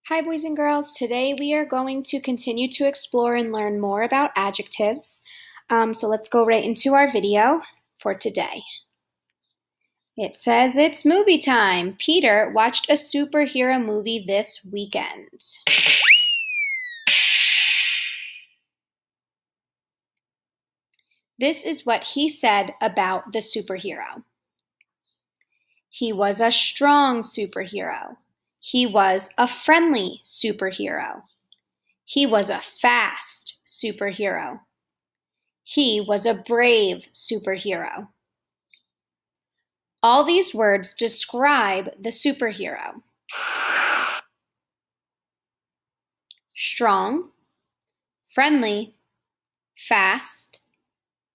Hi boys and girls, today we are going to continue to explore and learn more about adjectives. So let's go right into our video for today. It says it's movie time. Peter watched a superhero movie this weekend. This is what he said about the superhero. He was a strong superhero. He was a friendly superhero. He was a fast superhero. He was a brave superhero. All these words describe the superhero. Strong, friendly, fast,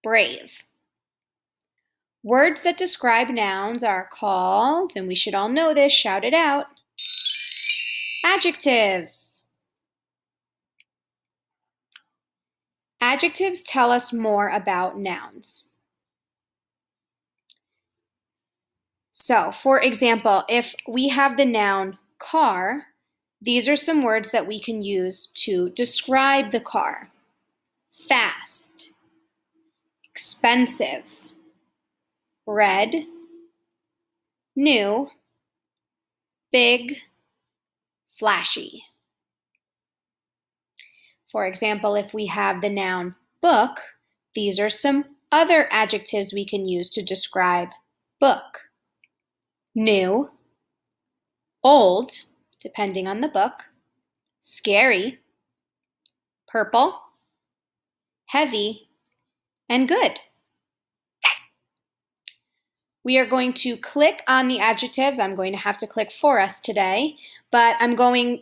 brave. Words that describe nouns are called, and we should all know this, shout it out, adjectives. Adjectives tell us more about nouns. So, for example, if we have the noun car, these are some words that we can use to describe the car. Fast, expensive, red, new, big, flashy. For example, if we have the noun book, these are some other adjectives we can use to describe book. New, old, depending on the book, scary, purple, heavy, and good. We are going to click on the adjectives. I'm going to have to click for us today, but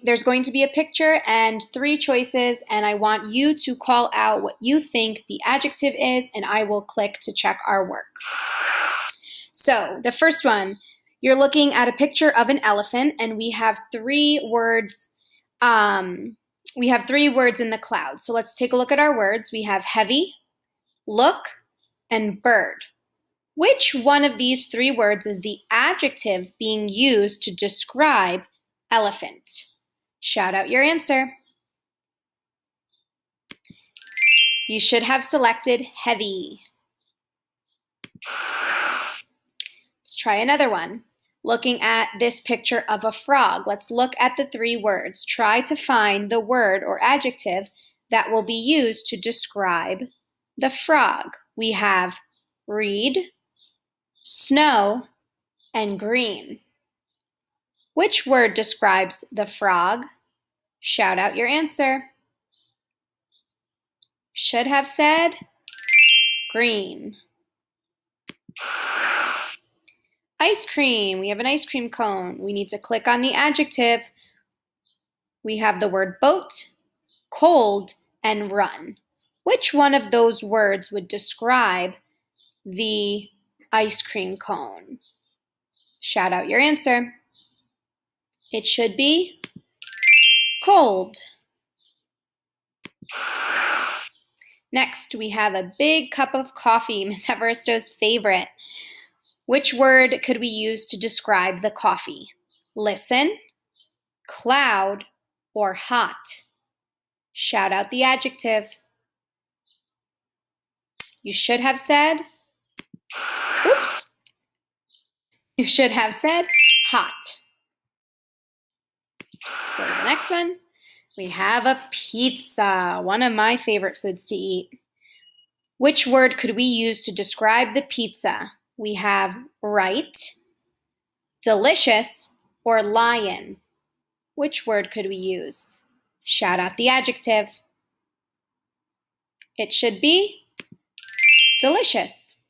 there's going to be a picture and 3 choices, and I want you to call out what you think the adjective is, and I will click to check our work. So the first one, you're looking at a picture of an elephant, and we have 3 words. We have 3 words in the cloud. So let's take a look at our words. We have heavy, look, and bird. Which one of these 3 words is the adjective being used to describe elephant? Shout out your answer. You should have selected heavy. Let's try another one. Looking at this picture of a frog, let's look at the 3 words. Try to find the word or adjective that will be used to describe the frog. We have reed, snow, and green. Which word describes the frog? Shout out your answer. Should have said green. Ice cream. We have an ice cream cone. We need to click on the adjective. We have the word boat, cold, and run. Which one of those words would describe the ice cream cone? Shout out your answer. It should be cold. Next, we have a big cup of coffee, Miss Evaristo's favorite. Which word could we use to describe the coffee? Listen, cloud, or hot? Shout out the adjective. You should have said, oops. You should have said hot. Let's go to the next one. We have a pizza, one of my favorite foods to eat. Which word could we use to describe the pizza? We have right, delicious, or lion. Which word could we use? Shout out the adjective. It should be delicious.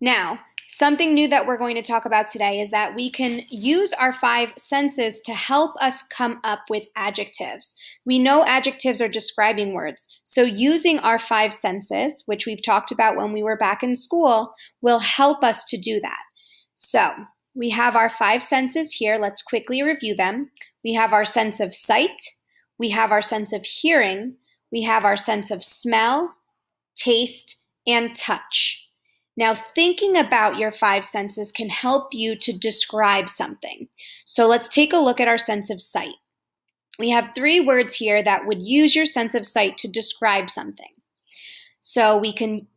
Now, something new that we're going to talk about today is that we can use our 5 senses to help us come up with adjectives. We know adjectives are describing words, so using our 5 senses, which we've talked about when we were back in school, will help us to do that. So, we have our 5 senses here. Let's quickly review them. We have our sense of sight. We have our sense of hearing. We have our sense of smell, taste, and touch. Now, thinking about your five senses can help you to describe something. So let's take a look at our sense of sight. We have three words here that would use your sense of sight to describe something. So we can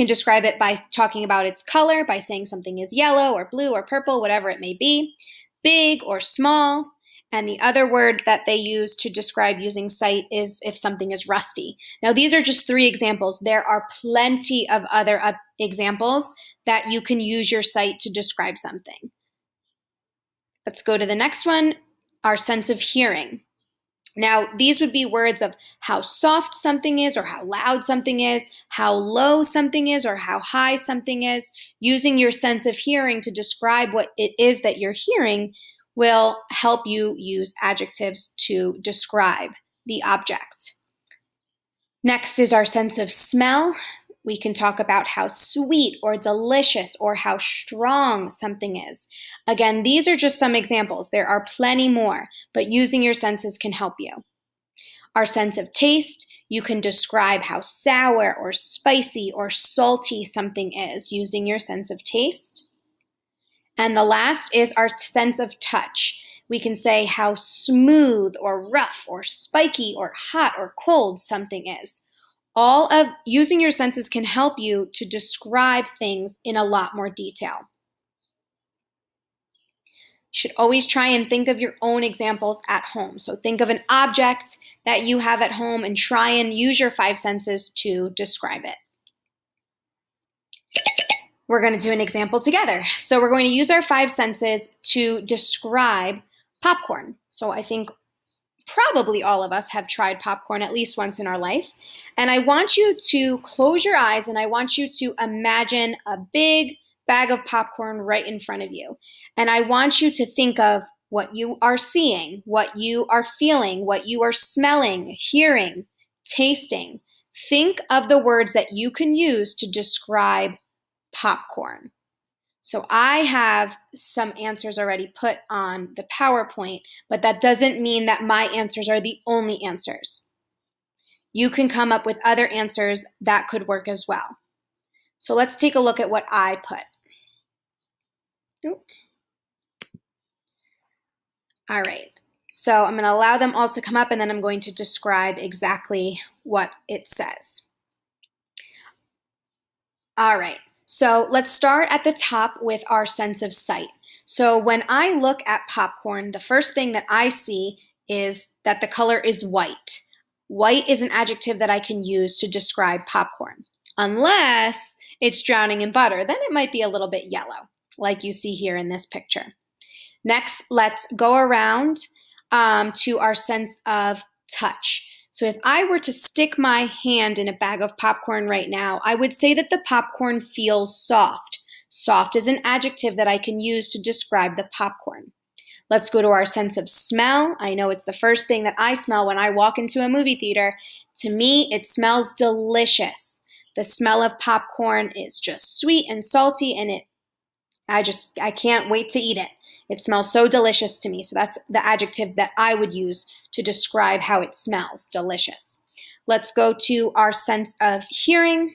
describe it by talking about its color, by saying something is yellow or blue or purple, whatever it may be, big or small. And the other word that they use to describe using sight is if something is rusty. Now, these are just three examples. There are plenty of other examples that you can use your sight to describe something. Let's go to the next one, our sense of hearing. Now, these would be words of how soft something is or how loud something is, how low something is or how high something is. Using your sense of hearing to describe what it is that you're hearing will help you use adjectives to describe the object. Next is our sense of smell. We can talk about how sweet or delicious or how strong something is. Again, these are just some examples. There are plenty more, but using your senses can help you. Our sense of taste, you can describe how sour or spicy or salty something is using your sense of taste. And the last is our sense of touch. We can say how smooth or rough or spiky or hot or cold something is. All of using your senses can help you to describe things in a lot more detail. You should always try and think of your own examples at home. So think of an object that you have at home and try and use your five senses to describe it. We're going to do an example together. So we're going to use our five senses to describe popcorn. So I think probably all of us have tried popcorn at least once in our life. And I want you to close your eyes and I want you to imagine a big bag of popcorn right in front of you. And I want you to think of what you are seeing, what you are feeling, what you are smelling, hearing, tasting. Think of the words that you can use to describe popcorn. So I have some answers already put on the PowerPoint, but that doesn't mean that my answers are the only answers. You can come up with other answers that could work as well. So let's take a look at what I put. All right, so I'm going to allow them all to come up and then I'm going to describe exactly what it says. All right. So let's start at the top with our sense of sight. So when I look at popcorn, the first thing that I see is that the color is white. White is an adjective that I can use to describe popcorn. Unless it's drowning in butter, then it might be a little bit yellow, like you see here in this picture. Next, let's go around to our sense of touch. So if I were to stick my hand in a bag of popcorn right now, I would say that the popcorn feels soft. Soft is an adjective that I can use to describe the popcorn. Let's go to our sense of smell. I know it's the first thing that I smell when I walk into a movie theater. To me, it smells delicious. The smell of popcorn is just sweet and salty, and I can't wait to eat it. It smells so delicious to me. So that's the adjective that I would use to describe how it smells, delicious. Let's go to our sense of hearing.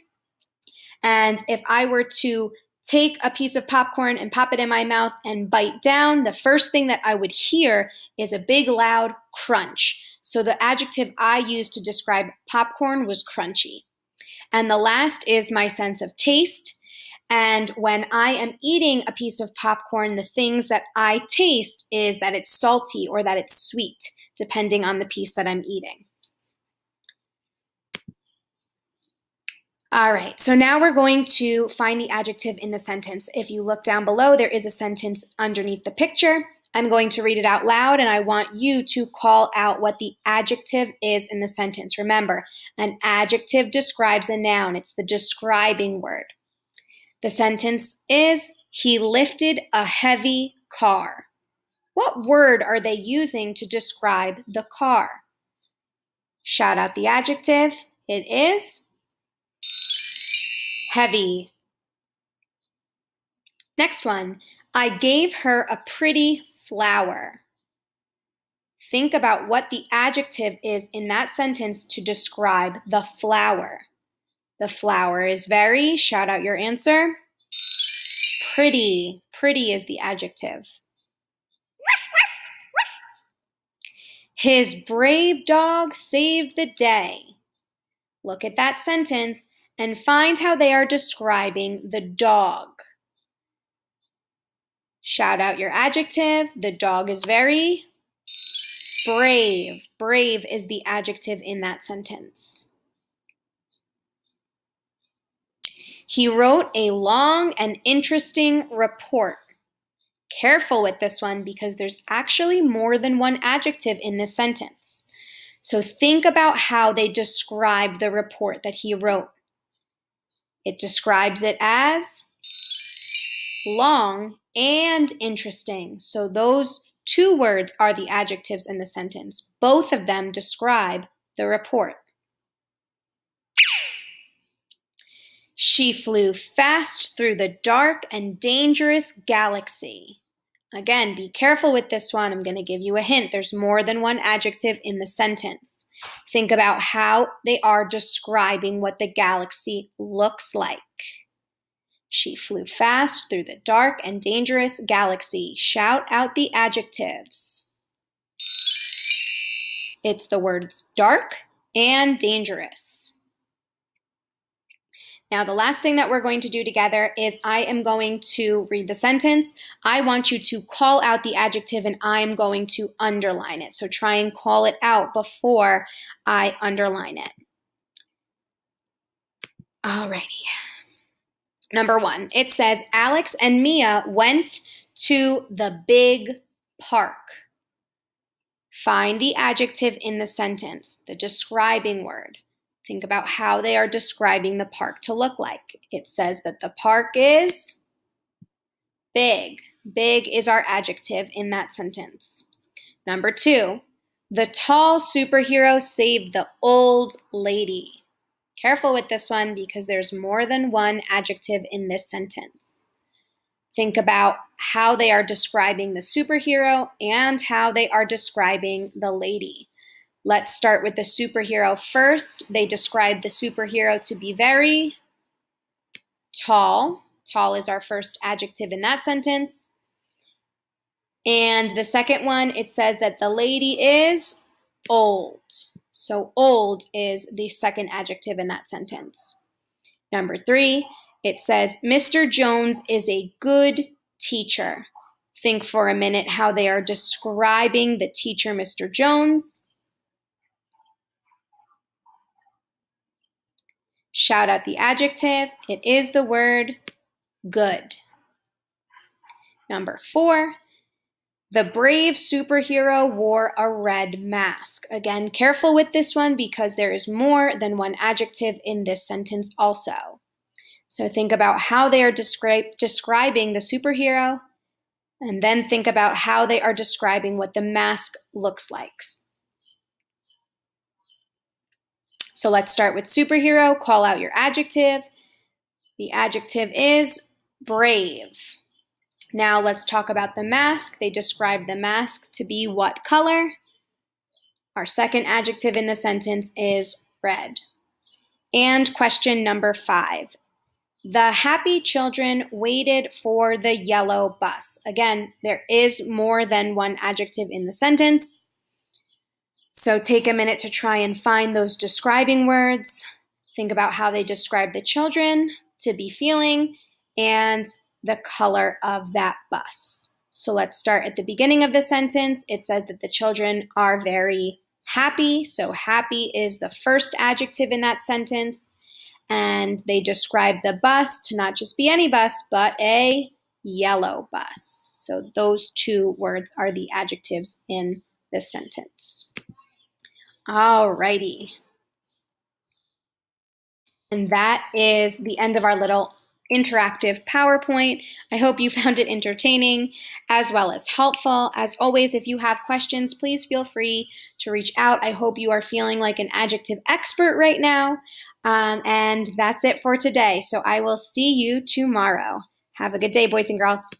And if I were to take a piece of popcorn and pop it in my mouth and bite down, the first thing that I would hear is a big loud crunch. So the adjective I used to describe popcorn was crunchy. And the last is my sense of taste. And when I am eating a piece of popcorn, the things that I taste is that it's salty or that it's sweet, depending on the piece that I'm eating. All right, so now we're going to find the adjective in the sentence. If you look down below, there is a sentence underneath the picture. I'm going to read it out loud, and I want you to call out what the adjective is in the sentence. Remember, an adjective describes a noun. It's the describing word. The sentence is, he lifted a heavy car. What word are they using to describe the car? Shout out the adjective. It is heavy. Next one, I gave her a pretty flower. Think about what the adjective is in that sentence to describe the flower. The flower is very, shout out your answer. Pretty. Pretty is the adjective. His brave dog saved the day. Look at that sentence and find how they are describing the dog. Shout out your adjective. The dog is very brave. Brave is the adjective in that sentence. He wrote a long and interesting report. Careful with this one because there's actually more than one adjective in this sentence. So think about how they describe the report that he wrote. It describes it as long and interesting. So those two words are the adjectives in the sentence. Both of them describe the report. She flew fast through the dark and dangerous galaxy. Again, be careful with this one. I'm going to give you a hint. There's more than one adjective in the sentence. Think about how they are describing what the galaxy looks like. She flew fast through the dark and dangerous galaxy. Shout out the adjectives. It's the words dark and dangerous. Now, the last thing that we're going to do together is I am going to read the sentence. I want you to call out the adjective and I'm going to underline it. So try and call it out before I underline it. Alrighty. Number 1, it says, Alex and Mia went to the big park. Find the adjective in the sentence, the describing word. Think about how they are describing the park to look like. It says that the park is big. Big is our adjective in that sentence. Number 2, the tall superhero saved the old lady. Careful with this one because there's more than one adjective in this sentence. Think about how they are describing the superhero and how they are describing the lady. Let's start with the superhero first. They describe the superhero to be very tall. Tall is our first adjective in that sentence. And the second one, it says that the lady is old. So old is the second adjective in that sentence. Number 3, it says Mr. Jones is a good teacher. Think for a minute how they are describing the teacher, Mr. Jones. Shout out the adjective. It is the word good. Number 4, the brave superhero wore a red mask. Again, careful with this one because there is more than one adjective in this sentence also. So think about how they are describing the superhero, and then think about how they are describing what the mask looks like. So let's start with superhero. Call out your adjective. The adjective is brave. Now let's talk about the mask. They describe the mask to be what color? Our second adjective in the sentence is red. And question number 5. The happy children waited for the yellow bus. Again, there is more than one adjective in the sentence. So take a minute to try and find those describing words. Think about how they describe the children to be feeling and the color of that bus. So let's start at the beginning of the sentence. It says that the children are very happy. So happy is the first adjective in that sentence. And they describe the bus to not just be any bus, but a yellow bus. So those two words are the adjectives in this sentence. Alrighty. And that is the end of our little interactive PowerPoint. I hope you found it entertaining as well as helpful. As always, if you have questions, please feel free to reach out. I hope you are feeling like an adjective expert right now. And that's it for today. So I will see you tomorrow. Have a good day, boys and girls.